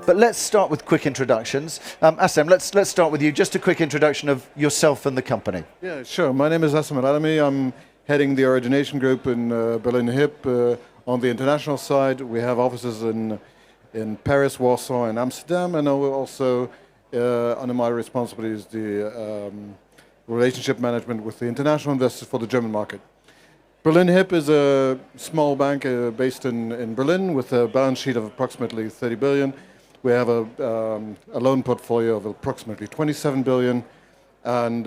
But let's start with quick introductions. Assem, let's start with you. Just a quick introduction of yourself and the company. Yeah, sure. My name is Assem Al-Alami. I'm heading the origination group in Berlin HIP. On the international side, we have offices in Paris, Warsaw, and Amsterdam, and also under my responsibility is the relationship management with the international investors for the German market. Berlin HIP is a small bank based in Berlin with a balance sheet of approximately 30 billion. We have a loan portfolio of approximately 27 billion, and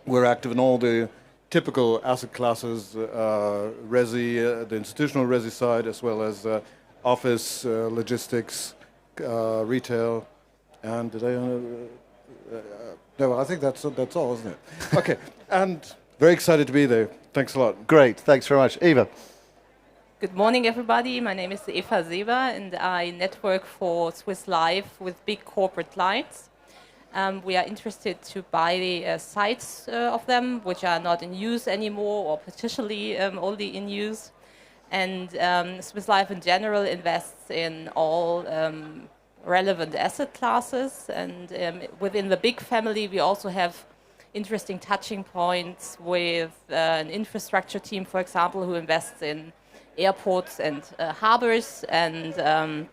we're active in all the typical asset classes, resi, the institutional resi side, as well as office, logistics, retail, and did I? No, I think that's all, isn't it? Okay, and very excited to be there. Thanks a lot. Great, thanks very much. Eva. Good morning, everybody. My name is Eva Seber, and I network for Swiss Life with big corporate clients. We are interested to buy sites of them, which are not in use anymore or potentially only in use. And Swiss Life in general invests in all relevant asset classes. And within the big family, we also have interesting touching points with an infrastructure team, for example, who invests in airports and harbors. And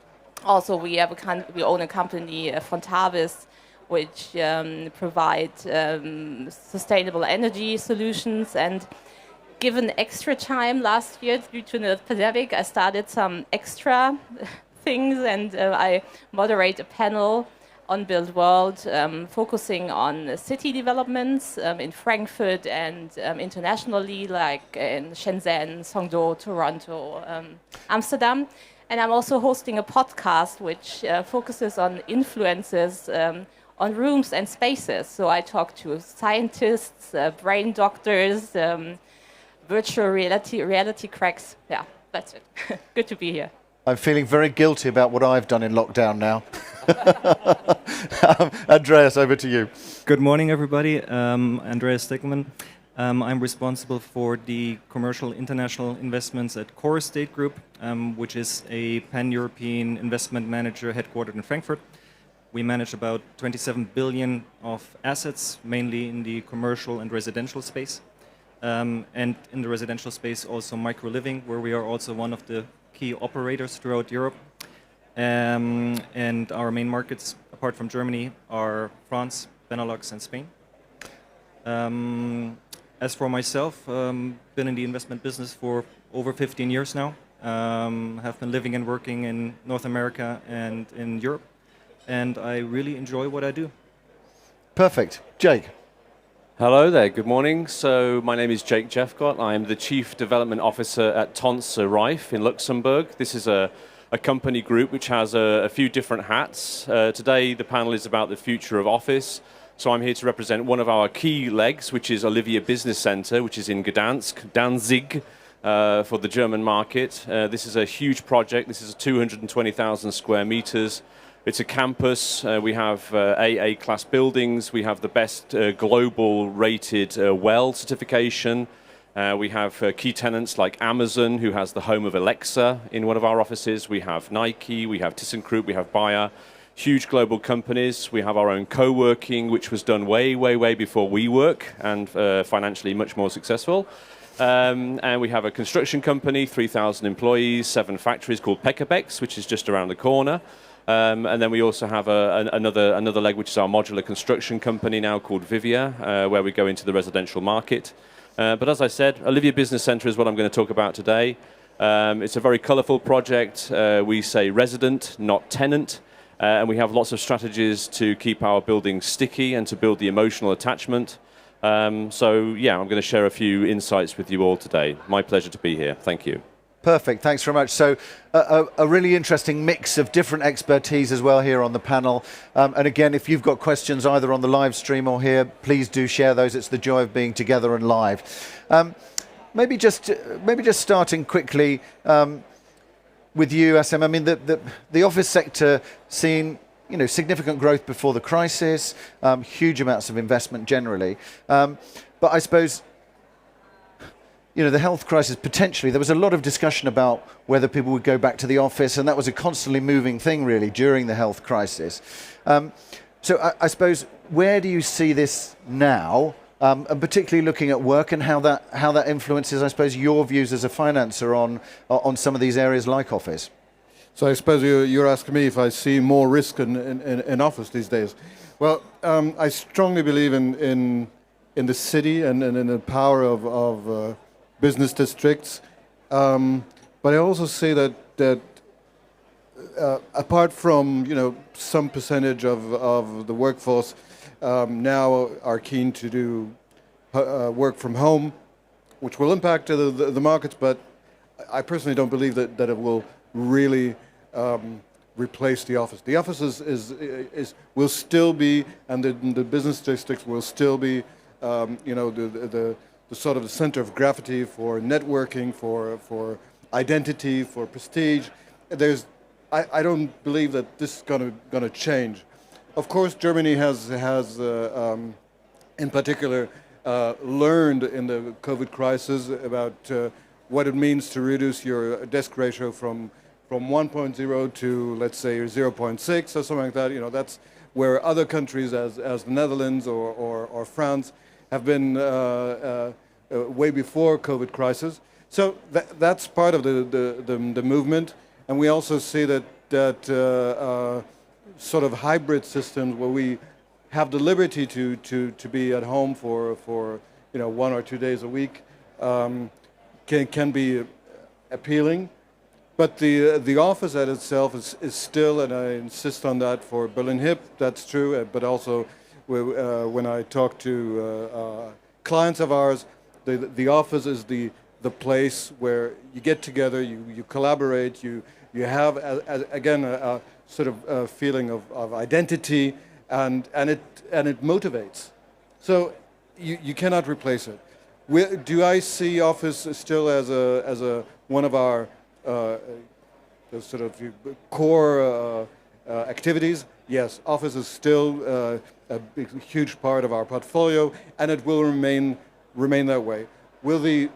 also we own a company, Frontavis, which provide sustainable energy solutions. And given extra time last year due to the pandemic, I started some extra things, and I moderate a panel on Build World, focusing on city developments in Frankfurt and internationally, like in Shenzhen, Songdo, Toronto, Amsterdam. And I'm also hosting a podcast which focuses on influences on rooms and spaces. So I talk to scientists, brain doctors, virtual reality cracks. Yeah, that's it. Good to be here. I'm feeling very guilty about what I've done in lockdown now. Andreas, over to you. Good morning, everybody. Andreas Stegman. I'm responsible for the commercial international investments at Core Estate Group, which is a pan-European investment manager headquartered in Frankfurt. We manage about 27 billion of assets, mainly in the commercial and residential space. And in the residential space, also micro-living, where we are also one of the key operators throughout Europe. And our main markets, apart from Germany, are France, Benelux, and Spain. As for myself, been in the investment business for over 15 years now. Have been living and working in North America and in Europe. And I really enjoy what I do. Perfect. Jake. Hello there, good morning. So my name is Jake Jeffcott. I'm the Chief Development Officer at Tonse Reif in Luxembourg. This is a company group which has a few different hats. Today the panel is about the future of office. So I'm here to represent one of our key legs, which is Olivia Business Center, which is in Gdansk, Danzig, for the German market. This is a huge project. This is 220,000 square meters. It's a campus. We have AA class buildings. We have the best global rated WELL certification. We have key tenants like Amazon, who has the home of Alexa in one of our offices. We have Nike, we have ThyssenKrupp, we have Bayer. Huge global companies. We have our own co-working, which was done way, way, way before WeWork, and financially much more successful. And we have a construction company, 3,000 employees, 7 factories called Pekabex, which is just around the corner. And then we also have another leg, which is our modular construction company now called Vivia, where we go into the residential market. But as I said, Olivia Business Center is what I'm going to talk about today. It's a very colorful project. We say resident, not tenant. And we have lots of strategies to keep our buildings sticky and to build the emotional attachment. So yeah, I'm going to share a few insights with you all today. My pleasure to be here. Thank you. Perfect, thanks very much. So a really interesting mix of different expertise as well here on the panel. And again, if you've got questions either on the live stream or here, please do share those. It's the joy of being together and live. Maybe just starting quickly with you, Assem. I mean, the office sector seen significant growth before the crisis, huge amounts of investment generally. But I suppose the health crisis, potentially, there was a lot of discussion about whether people would go back to the office, and that was a constantly moving thing, really, during the health crisis. So I suppose, where do you see this now, and particularly looking at work and how that influences, I suppose, your views as a financer on some of these areas like office? So I suppose you're asking me if I see more risk in office these days. Well, I strongly believe in the city and in the power of business districts, but I also say that apart from some percentage of the workforce now are keen to do work from home, which will impact the markets, but I personally don't believe that it will really replace the office. The office will still be, and the business districts will still be, the sort of the center of gravity for networking, for identity, for prestige. I don't believe that this is going to change. Of course, Germany has in particular learned in the COVID crisis about what it means to reduce your desk ratio from 1.0 to, let's say, 0.6 or something like that. That's where other countries, as the Netherlands or France, have been way before COVID crisis. So that's part of the movement, and we also see that sort of hybrid systems where we have the liberty to be at home for 1 or 2 days a week can be appealing. But the office at itself is still, and I insist on that for Berlin Hip, that's true, but also when I talk to clients of ours, the office is the place where you get together, you collaborate, you have, again, a sort of feeling of identity, and it motivates. So you cannot replace it. Do I see office still as one of our sort of core activities? Yes, office is still a huge part of our portfolio, and it will remain that way. Will the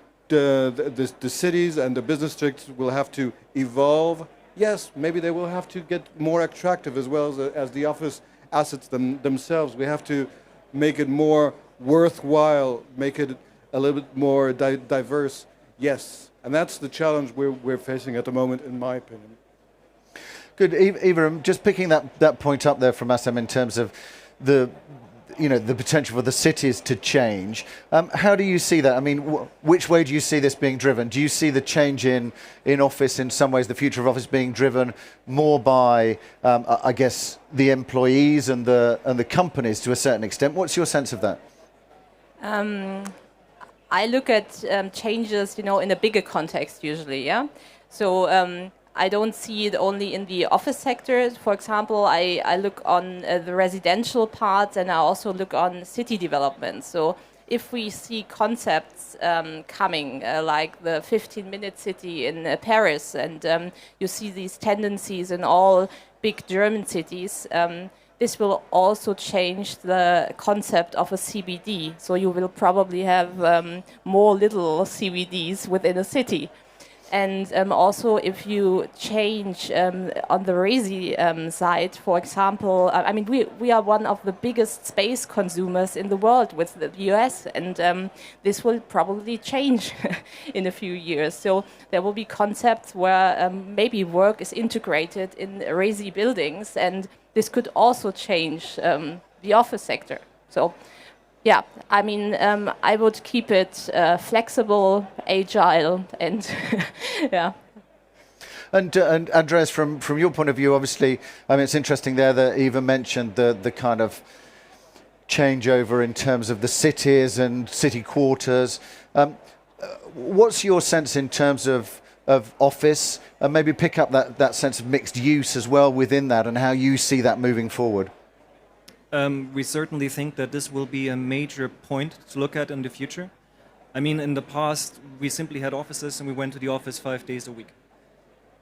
cities and the business districts will have to evolve? Yes, maybe they will have to get more attractive as well as the office assets themselves. We have to make it more worthwhile, make it a little bit more diverse. Yes, and that's the challenge we're facing at the moment, in my opinion. Good, Eva. Just picking that point up there from Assam in terms of the potential for the cities to change. How do you see that? I mean, which way do you see this being driven? Do you see the change in office, in some ways, the future of office being driven more by, I guess, the employees and the companies to a certain extent? What's your sense of that? I look at changes, in a bigger context usually, yeah? So I don't see it only in the office sector. For example, I look on the residential part, and I also look on city development. So if we see concepts coming, like the 15-minute city in Paris, and you see these tendencies in all big German cities, this will also change the concept of a CBD. So you will probably have more little CBDs within a city. And also, if you change on the resi side, for example, I mean, we are one of the biggest space consumers in the world with the US, and this will probably change in a few years. So there will be concepts where maybe work is integrated in resi buildings, and this could also change the office sector. So, yeah, I mean, I would keep it flexible, agile, and yeah. And Andreas, from your point of view, obviously, I mean, it's interesting there that Eva mentioned the kind of changeover in terms of the cities and city quarters. What's your sense in terms of office, and maybe pick up that sense of mixed use as well within that, and how you see that moving forward? We certainly think that this will be a major point to look at in the future. I mean, in the past, we simply had offices and we went to the office 5 days a week.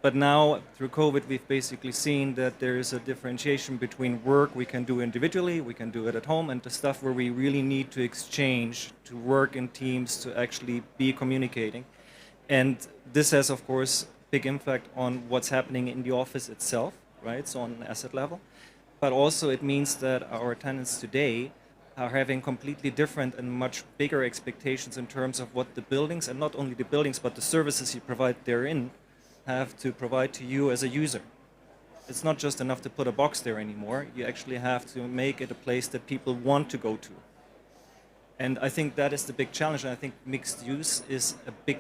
But now, through COVID, we've basically seen that there is a differentiation between work we can do individually, we can do it at home, and the stuff where we really need to exchange, to work in teams, to actually be communicating. And this has, of course, big impact on what's happening in the office itself, right? So on an asset level. But also it means that our tenants today are having completely different and much bigger expectations in terms of what the buildings, and not only the buildings, but the services you provide therein, have to provide to you as a user. It's not just enough to put a box there anymore. You actually have to make it a place that people want to go to. And I think that is the big challenge. And I think mixed use is a big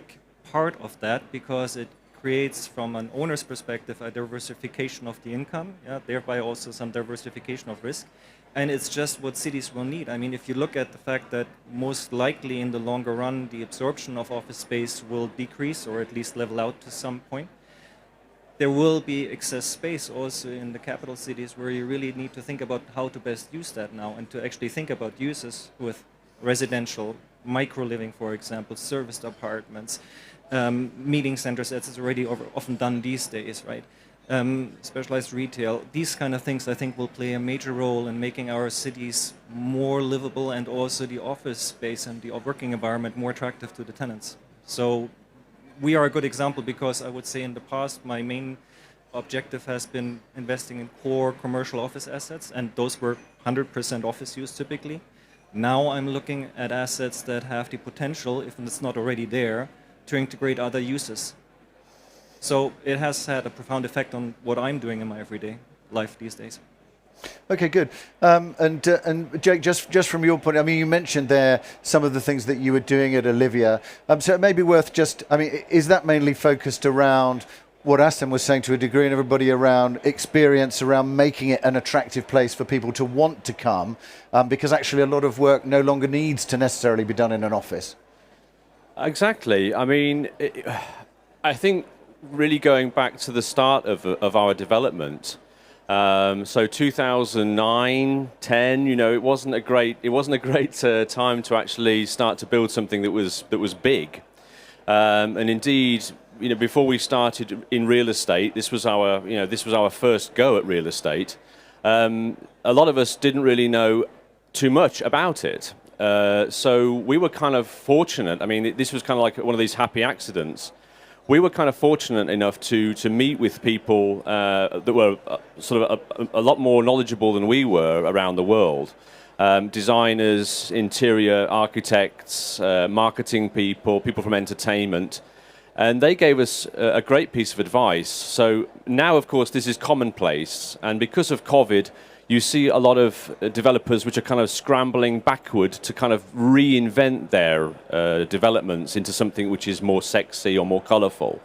part of that, because it creates, from an owner's perspective, a diversification of the income, thereby also some diversification of risk. And it's just what cities will need. I mean, if you look at the fact that most likely in the longer run, the absorption of office space will decrease or at least level out to some point, there will be excess space also in the capital cities, where you really need to think about how to best use that now, and to actually think about uses with residential, micro-living, for example, serviced apartments, meeting centers, as is already often done these days, right? Specialized retail. These kind of things, I think, will play a major role in making our cities more livable, and also the office space and the working environment more attractive to the tenants. So we are a good example, because I would say in the past my main objective has been investing in core commercial office assets, and those were 100% office use typically. Now I'm looking at assets that have the potential, if it's not already there, to integrate other uses. So it has had a profound effect on what I'm doing in my everyday life these days. Okay, good. And Jake, just from your point, I mean, you mentioned there some of the things that you were doing at Olivia. So it may be worth just, I mean, is that mainly focused around what Aston was saying to a degree, and everybody around experience, around making it an attractive place for people to want to come, because actually a lot of work no longer needs to necessarily be done in an office? Exactly. I mean, I think really going back to the start of our development, so 2009, 10, you know, it wasn't a great time to actually start to build something that was big. And indeed, you know, before we started in real estate, this was our first go at real estate. A lot of us didn't really know too much about it. So we were kind of fortunate. I mean, this was kind of like one of these happy accidents. We were kind of fortunate enough to meet with people that were sort of a lot more knowledgeable than we were around the world. Designers, interior architects, marketing people, people from entertainment. And they gave us a great piece of advice. So now, of course, this is commonplace. And because of COVID, you see a lot of developers which are kind of scrambling backward to kind of reinvent their developments into something which is more sexy or more colorful.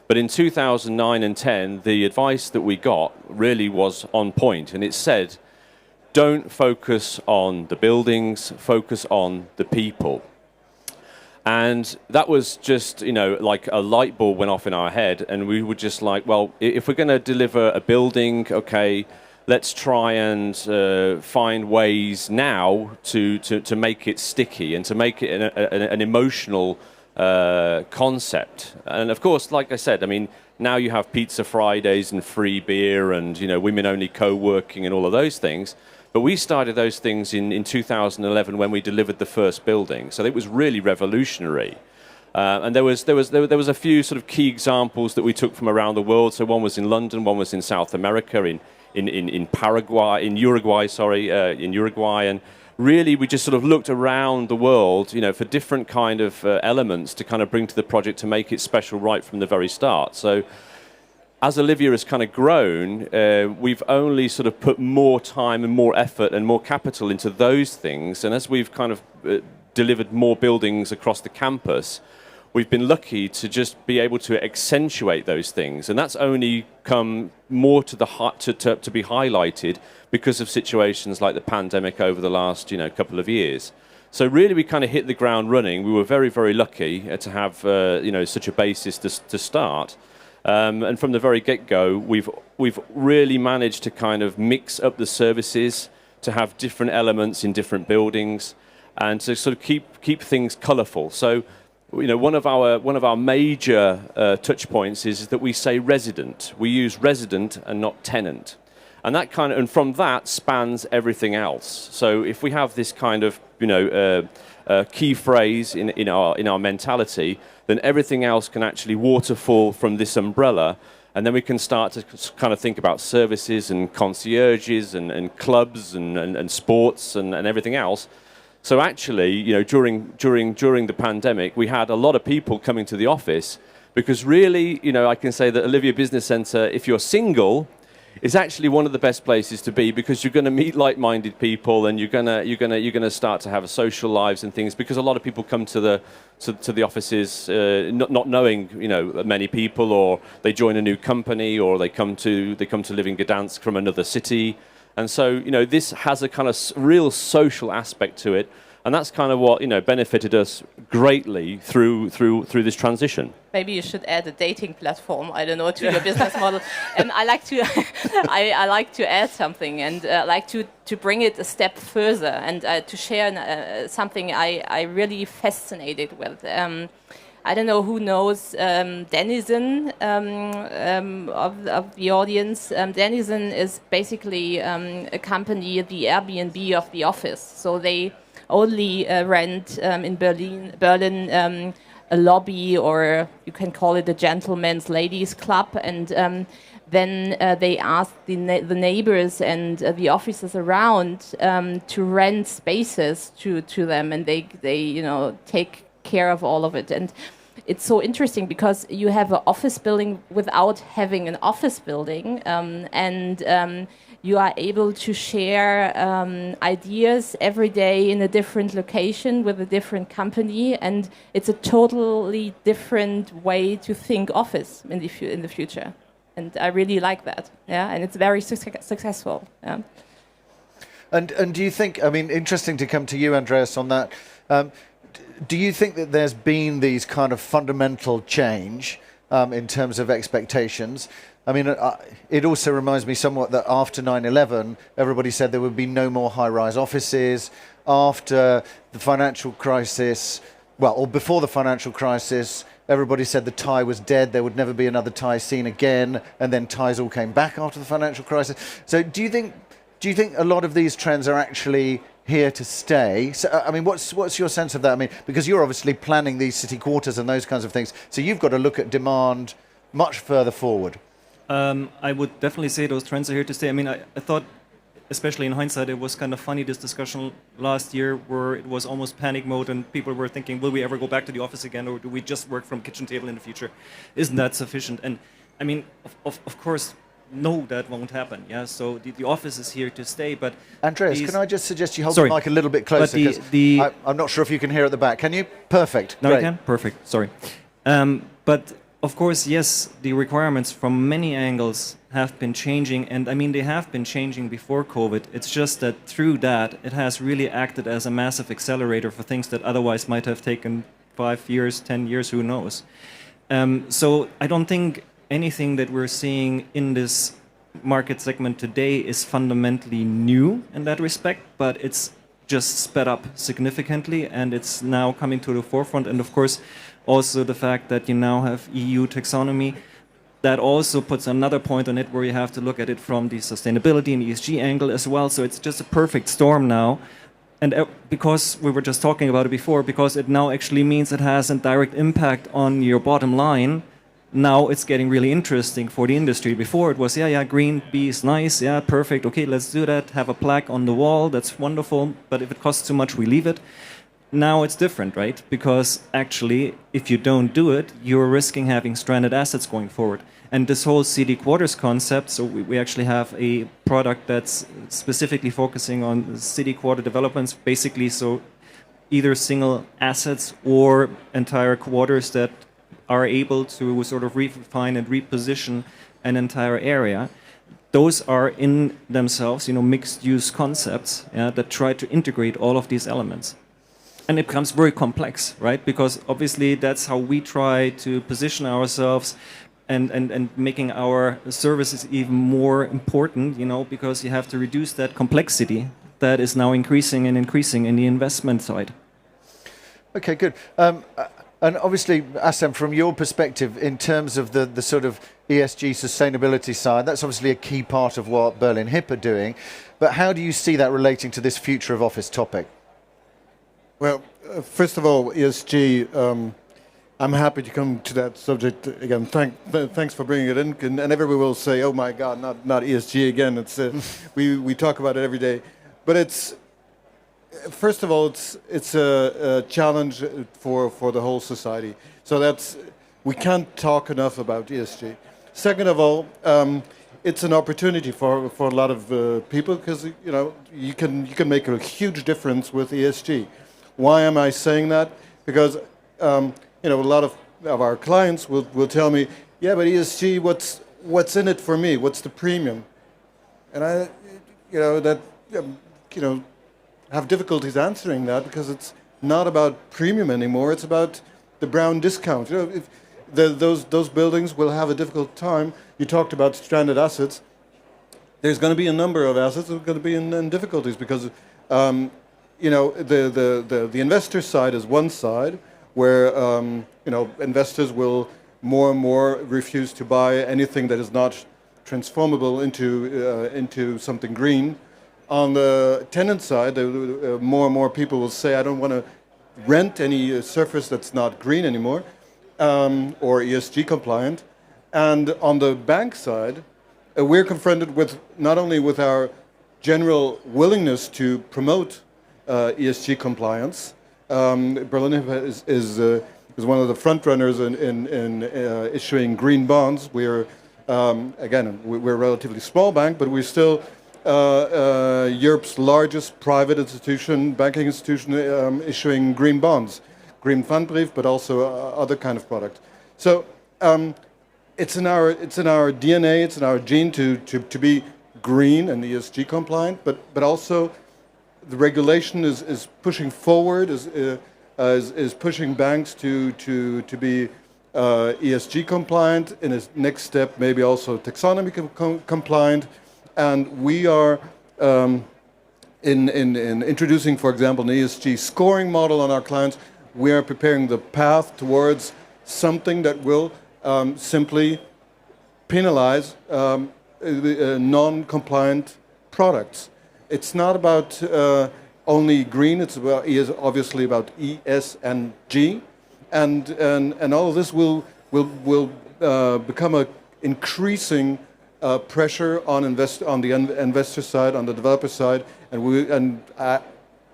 But in 2009 and 10, the advice that we got really was on point. And it said, don't focus on the buildings, focus on the people. And that was just, you know, like a light bulb went off in our head. And we were just like, well, if we're going to deliver a building, okay, let's try and find ways now to make it sticky and to make it an emotional concept. And of course, like I said, I mean, now you have Pizza Fridays and free beer and, you know, women-only co-working and all of those things. But we started those things in 2011 when we delivered the first building. So it was really revolutionary. And there was a few sort of key examples that we took from around the world. So one was in London, one was in South America, in Paraguay, in Uruguay, and really we just sort of looked around the world, you know, for different kind of elements to kind of bring to the project to make it special right from the very start. So as Olivia has kind of grown, we've only sort of put more time and more effort and more capital into those things. And as we've kind of delivered more buildings across the campus, we've been lucky to just be able to accentuate those things. And that's only come more to be highlighted because of situations like the pandemic over the last, you know, couple of years. So really we kind of hit the ground running. We were very, very lucky to have, you know, such a basis to start. And from the very get-go, we've really managed to kind of mix up the services, to have different elements in different buildings, and to sort of keep things colourful. So one of our major touch points is that we say resident. We use resident and not tenant. And that and from that spans everything else. So if we have this kind of key phrase in our mentality, then everything else can actually waterfall from this umbrella, and then we can start to kind of think about services and concierges and clubs and sports and everything else. So actually, during the pandemic, we had a lot of people coming to the office because really, I can say that Olivia Business Centre, if you're single, is actually one of the best places to be because you're going to meet like-minded people and you're going to start to have social lives and things, because a lot of people come to the offices not knowing many people, or they join a new company, or they come to live in Gdansk from another city. And so, this has a kind of real social aspect to it, and that's kind of what benefited us greatly through this transition. Maybe you should add a dating platform, I don't know, to your business model. And I like to, I like to add something, and like to bring it a step further, and to share something I really fascinated with. I don't know who knows Denizen of the audience. Denizen is basically a company, the Airbnb of the office. So they only rent in Berlin a lobby, or you can call it a gentleman's ladies club, and then they ask the neighbors and the offices around to rent spaces to them, and they take care of all of it. And it's so interesting because you have an office building without having an office building, and you are able to share ideas every day in a different location with a different company, and it's a totally different way to think office in the future. And I really like that, and it's very successful. Yeah. And do you think? I mean, interesting to come to you, Andreas, on that. Do you think that there's been these kind of fundamental change in terms of expectations? I mean, it also reminds me somewhat that after 9/11, everybody said there would be no more high-rise offices. After the financial crisis, or before the financial crisis, everybody said the tie was dead. There would never be another tie seen again. And then ties all came back after the financial crisis. So do you think a lot of these trends are actually here to stay? So, I mean, what's your sense of that? I mean, because you're obviously planning these city quarters and those kinds of things, so you've got to look at demand much further forward. I would definitely say those trends are here to stay. I mean, I thought, especially in hindsight, it was kind of funny, this discussion last year where it was almost panic mode and people were thinking, will we ever go back to the office again, or do we just work from kitchen table in the future? Isn't that sufficient? And I mean, of course, no, that won't happen. Yeah, so the office is here to stay. But Andreas, can I just suggest you hold the mic a little bit closer? Because I'm not sure if you can hear at the back. Can you? Perfect. No, Great. I can. Perfect. Sorry. But of course, yes, the requirements from many angles have been changing, and I mean they have been changing before COVID. It's just that through that, it has really acted as a massive accelerator for things that otherwise might have taken 5 years, 10 years, who knows. So I don't think anything that we're seeing in this market segment today is fundamentally new in that respect, but it's just sped up significantly, and it's now coming to the forefront. And of course, also the fact that you now have EU taxonomy, that also puts another point on it where you have to look at it from the sustainability and ESG angle as well. So it's just a perfect storm now. And because we were just talking about it before, because it now actually means it has a direct impact on your bottom line, now it's getting really interesting for the industry. Before it was, green B is nice, perfect, okay, let's do that, have a plaque on the wall, that's wonderful, but if it costs too much, we leave it. Now it's different, right? Because actually, if you don't do it, you're risking having stranded assets going forward. And this whole city quarters concept, so we actually have a product that's specifically focusing on city quarter developments, basically, so either single assets or entire quarters that are able to sort of refine and reposition an entire area. Those are in themselves, mixed-use concepts that try to integrate all of these elements. And it becomes very complex, right? Because obviously that's how we try to position ourselves and making our services even more important, because you have to reduce that complexity that is now increasing and increasing in the investment side. Okay, good. And obviously, Assem, from your perspective, in terms of the sort of ESG sustainability side, that's obviously a key part of what Berlin Hip are doing. But how do you see that relating to this future of office topic? Well, first of all, ESG, I'm happy to come to that subject again. Thanks for bringing it in. And everybody will say, oh my God, not ESG again. It's we talk about it every day. But it's, first of all, it's a challenge for the whole society. So we can't talk enough about ESG. Second of all, it's an opportunity for a lot of people, because you can make a huge difference with ESG. Why am I saying that? Because a lot of our clients will tell me, yeah, but ESG, what's in it for me? What's the premium? And I have difficulties answering that, because it's not about premium anymore. It's about the brown discount. If those buildings will have a difficult time. You talked about stranded assets. There's going to be a number of assets that are going to be in difficulties, because the investor side is one side, where investors will more and more refuse to buy anything that is not transformable into something green. On the tenant side, more and more people will say, I don't want to rent any surface that's not green anymore, or ESG compliant. And on the bank side, we're confronted with not only with our general willingness to promote ESG compliance. Berlin is one of the front runners in issuing green bonds. We're we're a relatively small bank, but we're still Europe's largest private banking institution issuing green bonds, green Pfandbrief, but also other kind of product. So it's in our DNA, it's in our gene to be green and ESG compliant, but also the regulation is pushing forward, is pushing banks to be ESG compliant. In its next step, maybe also taxonomy compliant. And we are in introducing, for example, an ESG scoring model on our clients. We are preparing the path towards something that will simply penalize non-compliant products. It's not about only green. It's obviously about E, S, and G, and all of this will become an increasing pressure on the investor side, on the developer side, and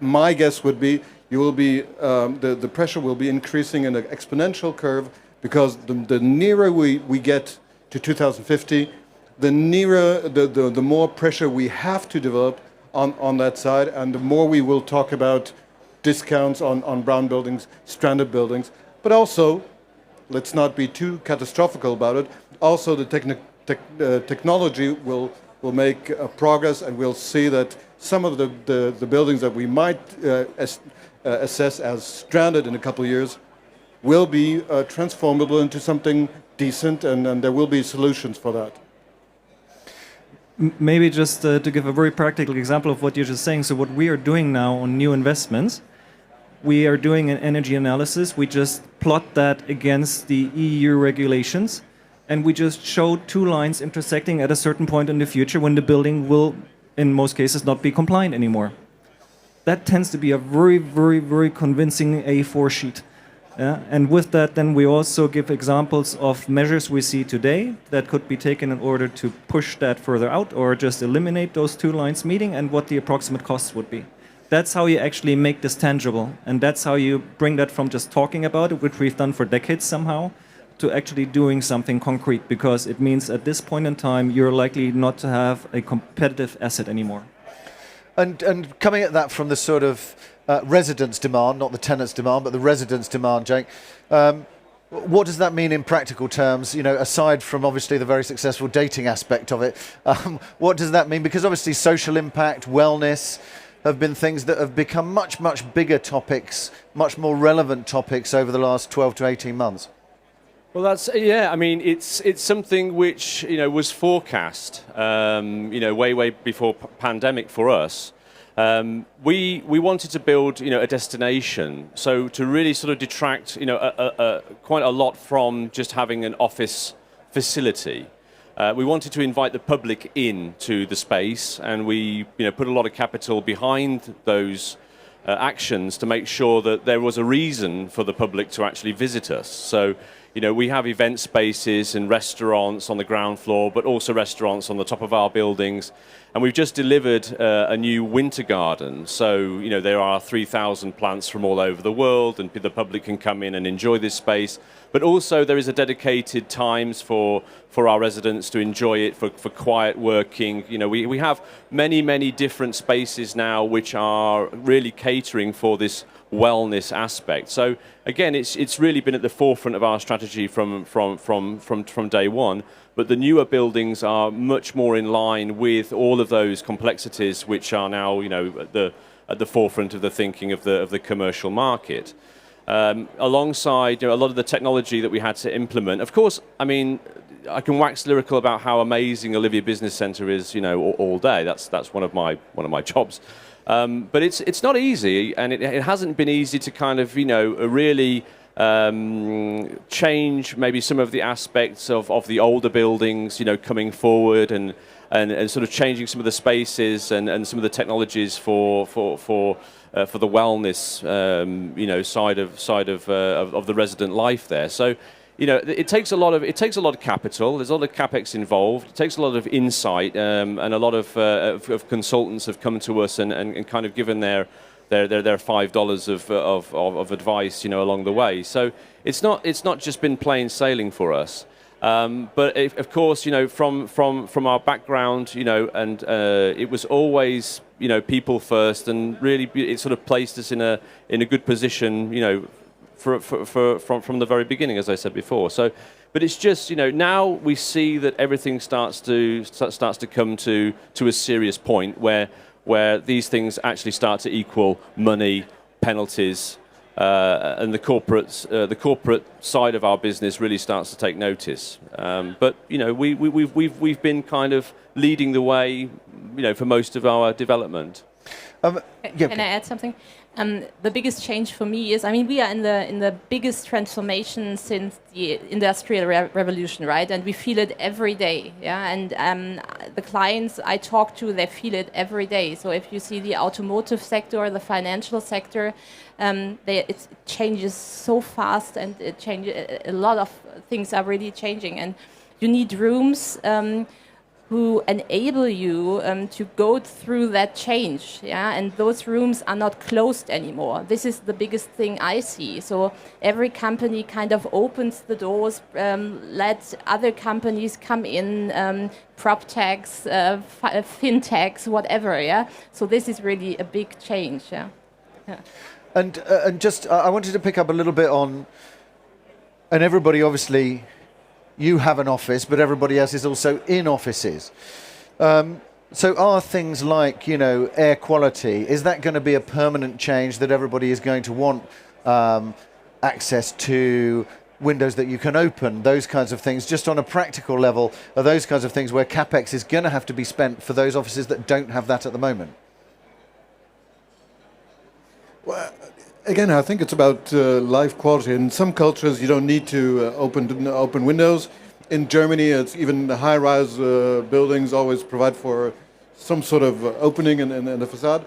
my guess would be the pressure will be increasing in an exponential curve, because the nearer we get to 2050, the more pressure we have to develop on that side, and the more we will talk about discounts on brown buildings, stranded buildings. But also, let's not be too catastrophical about it, also the technology will make progress, and we'll see that some of the buildings that we might assess as stranded in a couple of years will be transformable into something decent, and there will be solutions for that. Maybe just to give a very practical example of what you're just saying. So what we are doing now on new investments, we are doing an energy analysis. We just plot that against the EU regulations, and we just show two lines intersecting at a certain point in the future when the building will, in most cases, not be compliant anymore. That tends to be a very, very, very convincing A4 sheet. And with that, then we also give examples of measures we see today that could be taken in order to push that further out, or just eliminate those two lines meeting, and what the approximate costs would be. That's how you actually make this tangible, and that's how you bring that from just talking about it, which we've done for decades somehow, to actually doing something concrete, because it means at this point in time you're likely not to have a competitive asset anymore. And coming at that from the sort of residents' demand, not the tenants' demand, but the residents' demand, Jake, what does that mean in practical terms? Aside from obviously the very successful dating aspect of it, what does that mean? Because obviously social impact, wellness have been things that have become much, much bigger topics, much more relevant topics over the last 12 to 18 months. Well, it's something which was forecast, way before pandemic for us. We wanted to build, a destination, so to really sort of detract, quite a lot from just having an office facility. We wanted to invite the public in to the space, and we, put a lot of capital behind those actions to make sure that there was a reason for the public to actually visit us. So, we have event spaces and restaurants on the ground floor, but also restaurants on the top of our buildings. And we've just delivered a new winter garden. So, there are 3,000 plants from all over the world, and the public can come in and enjoy this space. But also there is a dedicated times for our residents to enjoy it, for quiet working. We have many different spaces now which are really catering for this wellness aspect. So again, it's really been at the forefront of our strategy from day one. But the newer buildings are much more in line with all of those complexities which are now, at the forefront of the thinking of the commercial market. Alongside, a lot of the technology that we had to implement. Of course, I can wax lyrical about how amazing Olivia Business Centre is, all day. That's one of my jobs. But it's not easy, and it hasn't been easy to kind of, really change maybe some of the aspects of the older buildings, coming forward and sort of changing some of the spaces and some of the technologies for the wellness, side of the resident life there. So, it takes a lot of capital. There's a lot of capex involved. It takes a lot of insight, and a lot of consultants have come to us and kind of given their $5 of advice, along the way. So it's not just been plain sailing for us. But of course, from our background, and it was always, people first, and really it sort of placed us in a good position, from the very beginning, as I said before. So, but it's just, now we see that everything starts to come to a serious point where these things actually start to equal money, penalties, and the corporate side of our business really starts to take notice. But we've been kind of leading the way, for most of our development. Can I add something? The biggest change for me is, we are in the biggest transformation since the Industrial Revolution, right? And we feel it every day, yeah. And the clients I talk to, they feel it every day. So if you see the automotive sector or the financial sector, it changes so fast, and it changes. A lot of things are really changing, and you need rooms who enable you to go through that change, yeah, and those rooms are not closed anymore. This is the biggest thing I see. So every company kind of opens the doors, let other companies come in, prop techs, fintechs, whatever, yeah. So this is really a big change, yeah. And just, I wanted to pick up a little bit on, and everybody obviously, you have an office, but everybody else is also in offices. So are things like, air quality, is that going to be a permanent change that everybody is going to want access to windows that you can open, those kinds of things? Just on a practical level, are those kinds of things where CapEx is going to have to be spent for those offices that don't have that at the moment? Well, again, I think it's about life quality. In some cultures, you don't need to open windows. In Germany, it's even the high-rise buildings always provide for some sort of opening in the facade.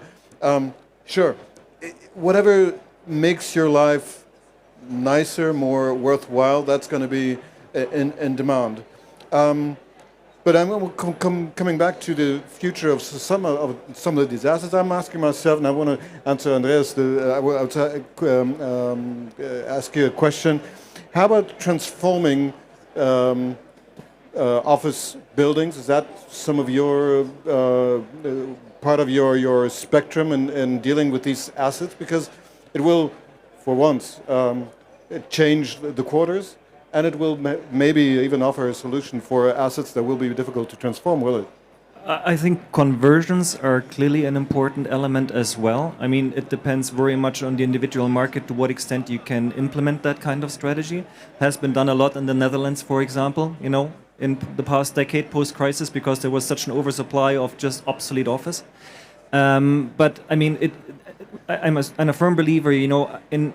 Sure, whatever makes your life nicer, more worthwhile, that's going to be in demand. But I'm coming back to the future of some of the disasters. I'm asking myself, and I want to answer Andreas. I want to ask you a question. How about transforming office buildings? Is that some of your part of your spectrum in dealing with these assets? Because it will, for once, change the quarters. And it will maybe even offer a solution for assets that will be difficult to transform, will it? I think conversions are clearly an important element as well. It depends very much on the individual market to what extent you can implement that kind of strategy. Has been done a lot in the Netherlands, for example, in the past decade post-crisis, because there was such an oversupply of just obsolete office. But I mean, I'm a firm believer. In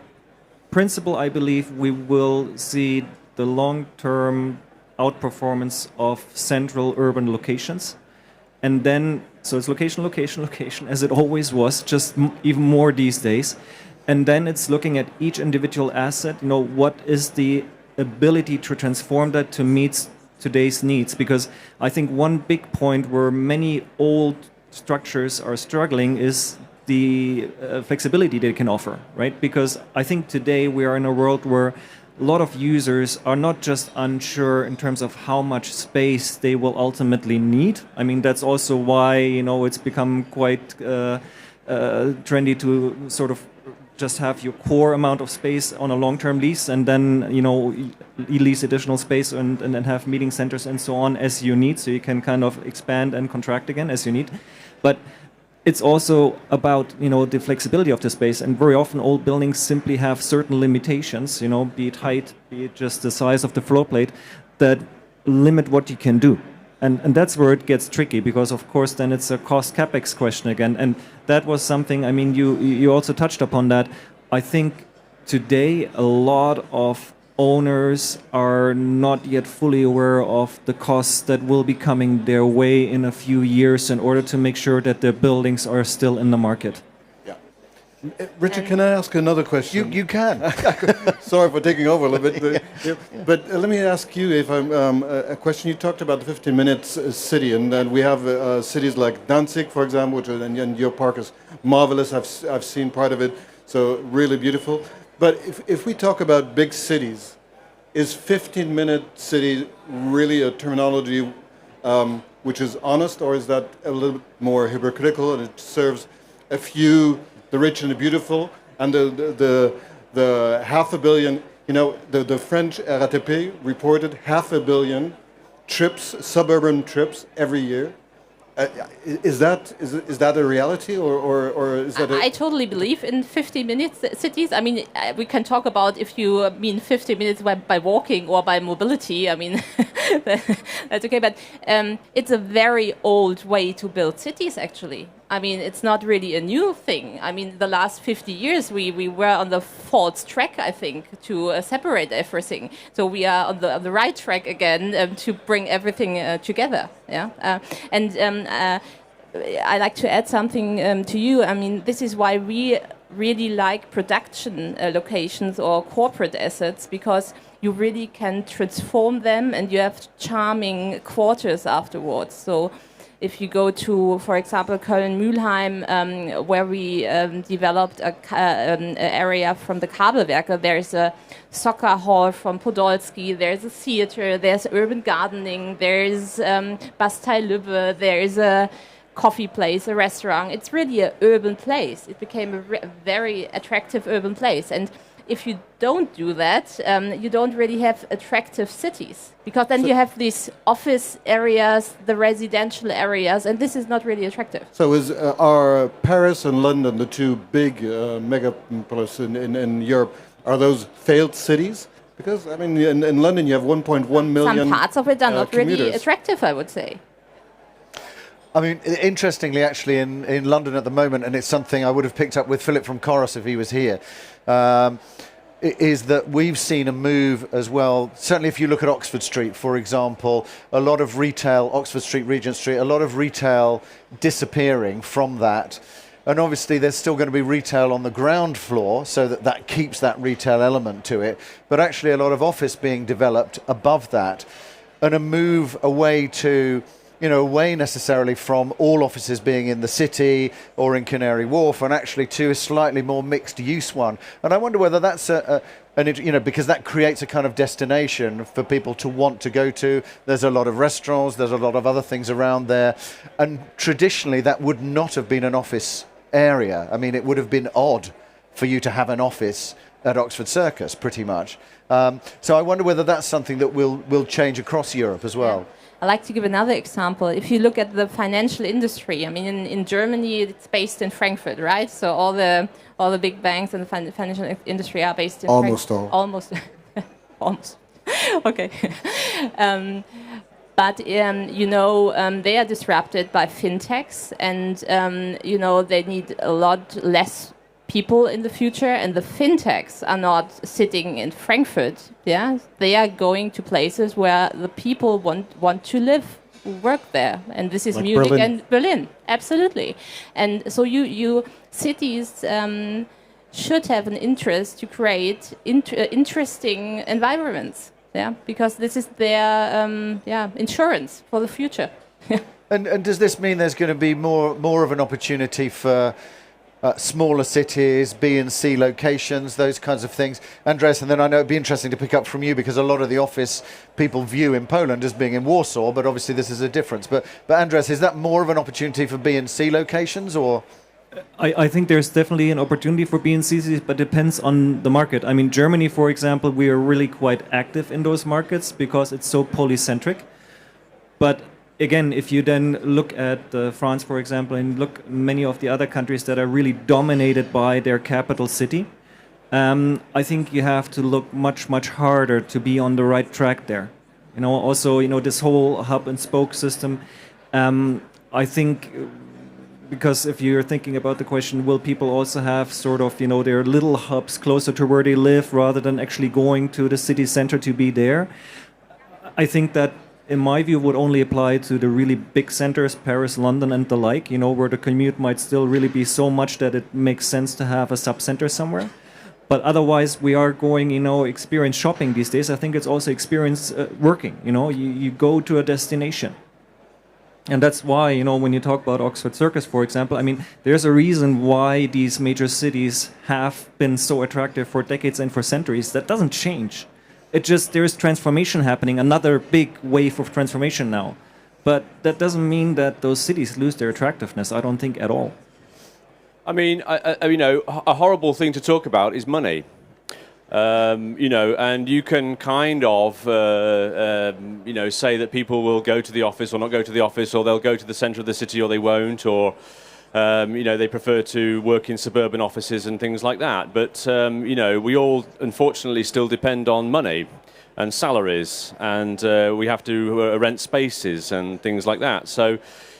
principle, I believe we will see the long-term outperformance of central urban locations, and then so it's location, location, location, as it always was, just even more these days. And then it's looking at each individual asset. What is the ability to transform that to meet today's needs? Because I think one big point where many old structures are struggling is the flexibility they can offer, right? Because I think today we are in a world where a lot of users are not just unsure in terms of how much space they will ultimately need. I mean, that's also why, it's become quite trendy to sort of just have your core amount of space on a long-term lease, and then lease additional space and then have meeting centers and so on as you need, so you can kind of expand and contract again as you need. But it's also about the flexibility of the space, and very often old buildings simply have certain limitations, be it height, be it just the size of the floor plate, that limit what you can do. And that's where it gets tricky, because of course then it's a cost capex question again. And that was something, I mean, you also touched upon that. I think today a lot of owners are not yet fully aware of the costs that will be coming their way in a few years in order to make sure that their buildings are still in the market. Yeah. Richard, can I ask another question? You can. Sorry for taking over a little bit. But let me ask you if a question. You talked about the 15-minute city, and then we have cities like Danzig, for example, which and your park is marvelous. I've seen part of it, so really beautiful. But if we talk about big cities, is 15-minute city really a terminology which is honest, or is that a little bit more hypocritical, and it serves a few, the rich and the beautiful, and the 500 million, the French RATP reported 500 million trips, suburban trips every year. Is that a reality, or is that? I totally believe in 50-minute cities. I mean, we can talk about if you mean 50 minutes by walking or by mobility. I mean, that's okay. But it's a very old way to build cities, actually. I mean, it's not really a new thing. I mean, the last 50 years, we were on the false track, I think, to separate everything. So we are on the right track again to bring everything together. Yeah, I like to add something to you. I mean, this is why we really like production locations or corporate assets, because you really can transform them and you have charming quarters afterwards. So if you go to, for example, Köln-Mülheim, where we developed an area from the Kabelwerke, there's a soccer hall from Podolsky, there's a theater, there's urban gardening, there's Bastei Lübbe, there's a coffee place, a restaurant. It's really an urban place. It became a very attractive urban place. And if you don't do that, you don't really have attractive cities, because then you have these office areas, the residential areas, and this is not really attractive. So are Paris and London the two big megapolis in Europe? Are those failed cities? Because I mean, in London you have 1.1 million. Some parts of it are not really commuters. attractive, I would say. I mean, interestingly, actually, in London at the moment, and it's something I would have picked up with Philip from Coros if he was here, is that we've seen a move as well. Certainly, if you look at Oxford Street, for example, a lot of retail, Oxford Street, Regent Street, a lot of retail disappearing from that. And obviously, there's still going to be retail on the ground floor, so that keeps that retail element to it. But actually, a lot of office being developed above that, and a move away to, away necessarily from all offices being in the city or in Canary Wharf, and actually to a slightly more mixed use one. And I wonder whether that's because that creates a kind of destination for people to want to go to. There's a lot of restaurants, there's a lot of other things around there. And traditionally that would not have been an office area. I mean, it would have been odd for you to have an office at Oxford Circus, pretty much. So I wonder whether that's something that will change across Europe as well. Yeah. I'd like to give another example. If you look at the financial industry, I mean, in Germany, it's based in Frankfurt, right? So all the big banks and the financial industry are based in Frankfurt. Almost all. Almost. Almost. Okay. But they are disrupted by fintechs, and they need a lot less people in the future. And the fintechs are not sitting in Frankfurt. Yeah, they are going to places where the people want to live, work there, and this is like Munich Berlin. And Berlin. Absolutely. And so cities should have an interest to create interesting environments. Yeah, because this is their insurance for the future. And does this mean there's going to be more of an opportunity for smaller cities, B and C locations, those kinds of things? Andreas, and then I know it'd be interesting to pick up from you, because a lot of the office people view in Poland as being in Warsaw, but obviously this is a difference. But Andreas, is that more of an opportunity for B and C locations, or? I think there's definitely an opportunity for B and Cs, but depends on the market. I mean, Germany, for example, we are really quite active in those markets because it's so polycentric. But again, if you then look at France, for example, and look many of the other countries that are really dominated by their capital city, I think you have to look much, much harder to be on the right track there. Also, this whole hub and spoke system, I think. Because if you're thinking about the question, will people also have sort of, their little hubs closer to where they live rather than actually going to the city center to be there? I think that, in my view, would only apply to the really big centers, Paris, London, and the like, where the commute might still really be so much that it makes sense to have a sub-center somewhere. But otherwise, we are going, experience shopping these days. I think it's also experience working. You go to a destination. And that's why, when you talk about Oxford Circus, for example, I mean, there's a reason why these major cities have been so attractive for decades and for centuries. That doesn't change. It just, there's transformation happening, another big wave of transformation now. But that doesn't mean that those cities lose their attractiveness, I don't think, at all. I mean, a horrible thing to talk about is money. And you can kind of, say that people will go to the office or not go to the office, or they'll go to the centre of the city or they won't, or, they prefer to work in suburban offices and things like that. But, we all, unfortunately, still depend on money and salaries, and we have to rent spaces and things like that. So,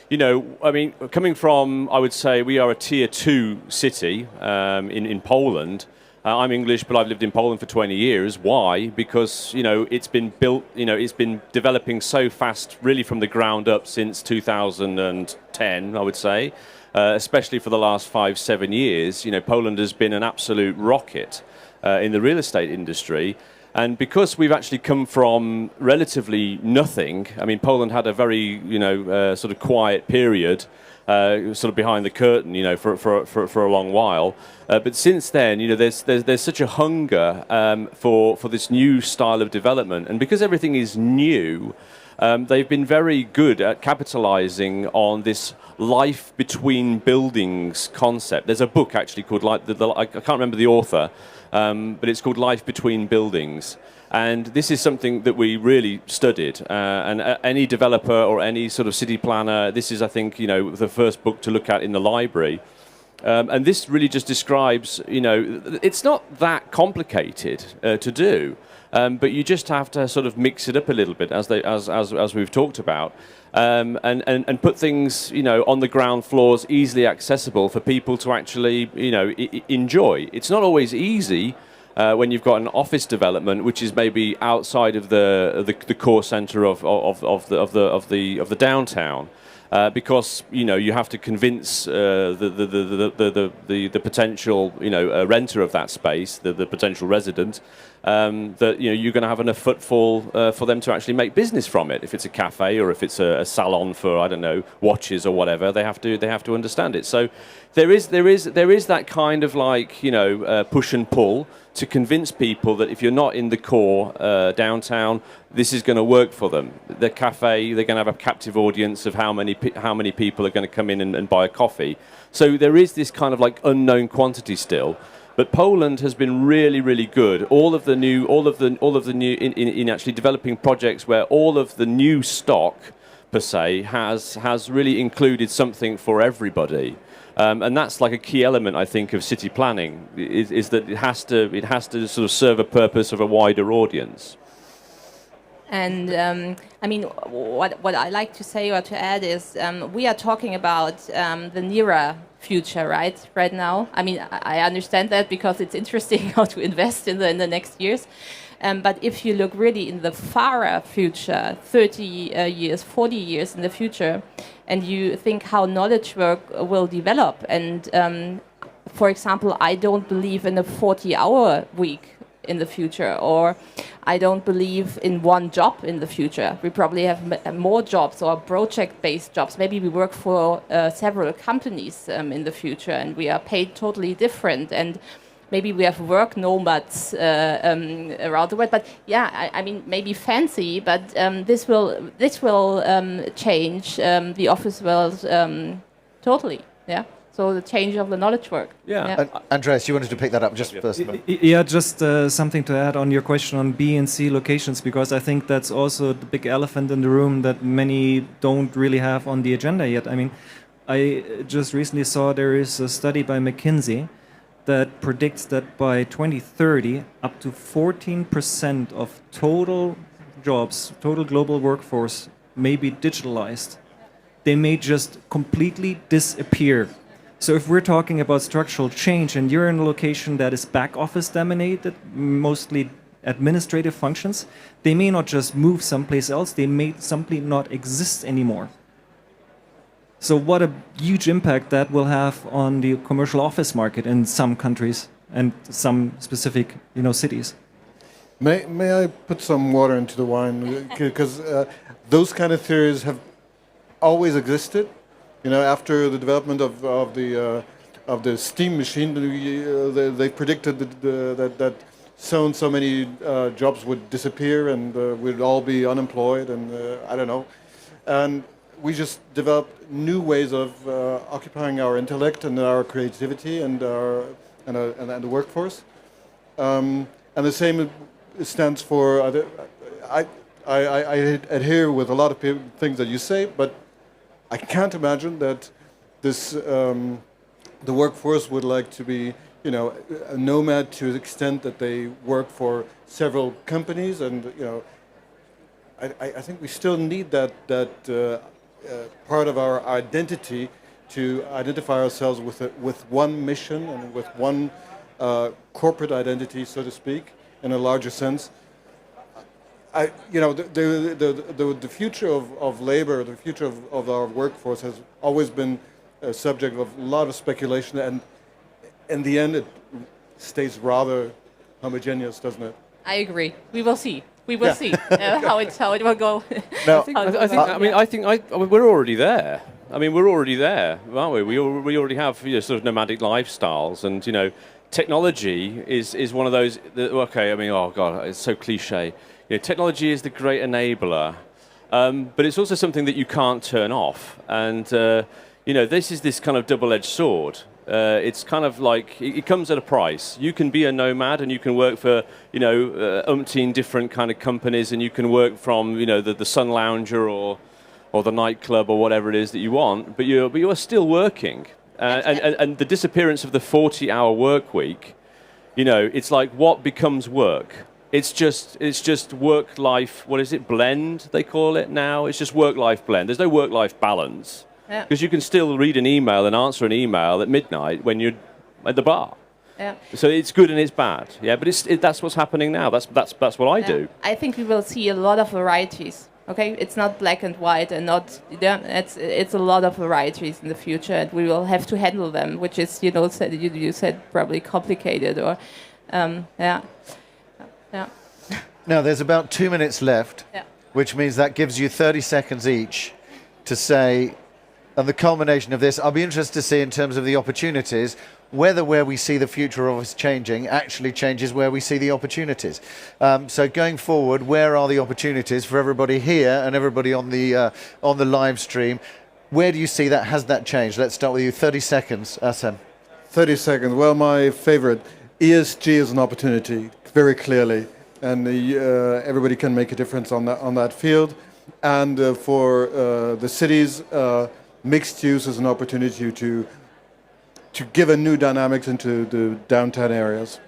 coming from, I would say, we are a tier 2 city in Poland. I'm English, but I've lived in Poland for 20 years. Why? Because, it's been built, it's been developing so fast, really from the ground up since 2010, I would say, especially for the last 5-7 years. Poland has been an absolute rocket in the real estate industry. And because we've actually come from relatively nothing, I mean, Poland had a very, sort of quiet period, sort of behind the curtain, for a long while. But since then, there's such a hunger for this new style of development, and because everything is new, they've been very good at capitalizing on this life between buildings concept. There's a book actually called, I can't remember the author, but it's called Life Between Buildings. And this is something that we really studied. And any developer or any sort of city planner, this is, I think, the first book to look at in the library. And this really just describes, it's not that complicated to do, but you just have to sort of mix it up a little bit, as we've talked about, and put things, on the ground floors, easily accessible for people to actually, enjoy. It's not always easy. When you've got an office development, which is maybe outside of the core centre of the downtown, because you have to convince the potential renter of that space, the potential resident, that you're going to have enough footfall for them to actually make business from it. If it's a cafe or if it's a salon for, I don't know, watches or whatever, they have to understand it. So there is that kind of push and pull to convince people that if you're not in the core downtown, this is going to work for them. The cafe, they're going to have a captive audience of how many people are going to come in and buy a coffee. So there is this kind of unknown quantity still. But Poland has been really, really good. All of the new in actually developing projects where all of the new stock per se has really included something for everybody. And that's like a key element, I think, of city planning, is that it has to sort of serve a purpose of a wider audience. And I mean, what I like to say or to add is we are talking about the nearer future, right now. I mean, I understand that because it's interesting how to invest in the next years. But if you look really in the far future, 30 years, 40 years in the future, and you think how knowledge work will develop, and for example, I don't believe in a 40-hour week in the future, or I don't believe in one job in the future. We probably have more jobs or project-based jobs. Maybe we work for several companies in the future, and we are paid totally different. And maybe we have work nomads around the world. But yeah, I mean, maybe fancy, but this will change the office world totally. Yeah. So the change of the knowledge work. Yeah. Andreas, you wanted to pick that up just first. Yeah, just something to add on your question on B and C locations, because I think that's also the big elephant in the room that many don't really have on the agenda yet. I mean, I just recently saw there is a study by McKinsey that predicts that by 2030, up to 14% of total jobs, total global workforce, may be digitalized. They may just completely disappear. So if we're talking about structural change and you're in a location that is back office dominated, mostly administrative functions, they may not just move someplace else, they may simply not exist anymore. So what a huge impact that will have on the commercial office market in some countries and some specific, cities. May I put some water into the wine? Because those kind of theories have always existed. After the development of the steam machine, they predicted that so many jobs would disappear and we'd all be unemployed, and I don't know. And we just developed new ways of occupying our intellect and our creativity and the workforce. And the same stands for other. I adhere with a lot of things that you say, but I can't imagine that the workforce would like to be, a nomad to the extent that they work for several companies, and I think we still need that part of our identity to identify ourselves with one mission and with one corporate identity, so to speak, in a larger sense. The future of labor, the future of our workforce has always been a subject of a lot of speculation, and in the end, it stays rather homogeneous, doesn't it? I agree. We will see. We will see how it will go. No, I think we're already there. I mean, we're already there, aren't we? We already have sort of nomadic lifestyles, and technology is one of those. Okay, I mean, oh god, it's so cliche. Technology is the great enabler, but it's also something that you can't turn off. And this is this kind of double-edged sword. It's kind of like it comes at a price. You can be a nomad and you can work for umpteen different kind of companies, and you can work from the Sun Lounger or the nightclub or whatever it is that you want. But you are still working, and the disappearance of the 40-hour work week. It's like what becomes work. It's just work-life, what is it, blend, they call it now? It's just work-life blend. There's no work-life balance. Because you can still read an email and answer an email at midnight when you're at the bar. Yeah. So it's good and it's bad. Yeah, but that's what's happening now. That's what I do. I think we will see a lot of varieties. Okay, it's not black and white, and not it's a lot of varieties in the future, and we will have to handle them, which is you said probably complicated or yeah. Now, there's about 2 minutes left, which means that gives you 30 seconds each to say, and the culmination of this, I'll be interested to see in terms of the opportunities, whether where we see the future of us changing actually changes where we see the opportunities. So going forward, where are the opportunities for everybody here and everybody on the live stream? Where do you see that? Has that changed? Let's start with you. 30 seconds, Assem. 30 seconds. Well, my favorite, ESG is an opportunity, very clearly. And everybody can make a difference on that field. And for the cities, mixed use is an opportunity to give a new dynamics into the downtown areas.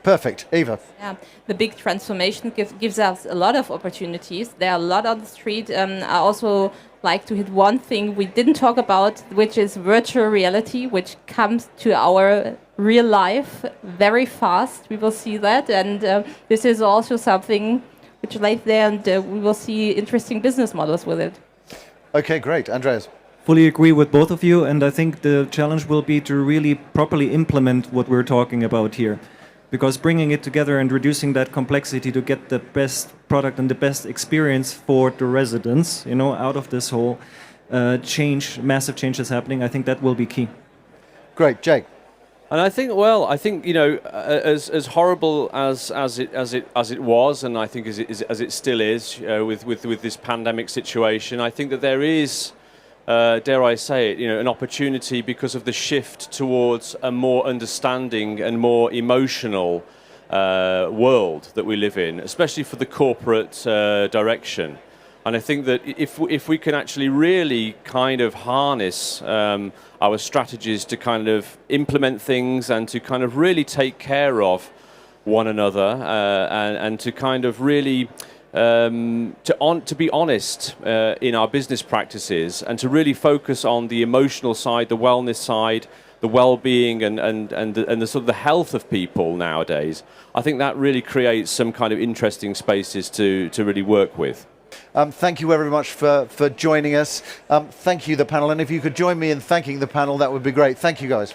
Perfect. Eva. Yeah, the big transformation gives us a lot of opportunities. There are a lot on the street. I also like to hit one thing we didn't talk about, which is virtual reality, which comes to our real life very fast. We will see that, and this is also something which lies there, and we will see interesting business models with it. Okay, great. Andreas. Fully agree with both of you, and I think the challenge will be to really properly implement what we're talking about here. Because bringing it together and reducing that complexity to get the best product and the best experience for the residents, out of this whole massive change is happening, I think that will be key. Great. Jake. And I think, as horrible as it was, and I think as it still is with this pandemic situation, I think that there is, dare I say it, an opportunity because of the shift towards a more understanding and more emotional world that we live in, especially for the corporate direction. And I think that if we can actually really kind of harness our strategies to kind of implement things and to kind of really take care of one another and to kind of really to be honest in our business practices and to really focus on the emotional side, the wellness side, the well-being and the sort of the health of people nowadays, I think that really creates some kind of interesting spaces to really work with. Thank you very much for joining us. Thank you, the panel. And if you could join me in thanking the panel, that would be great. Thank you, guys.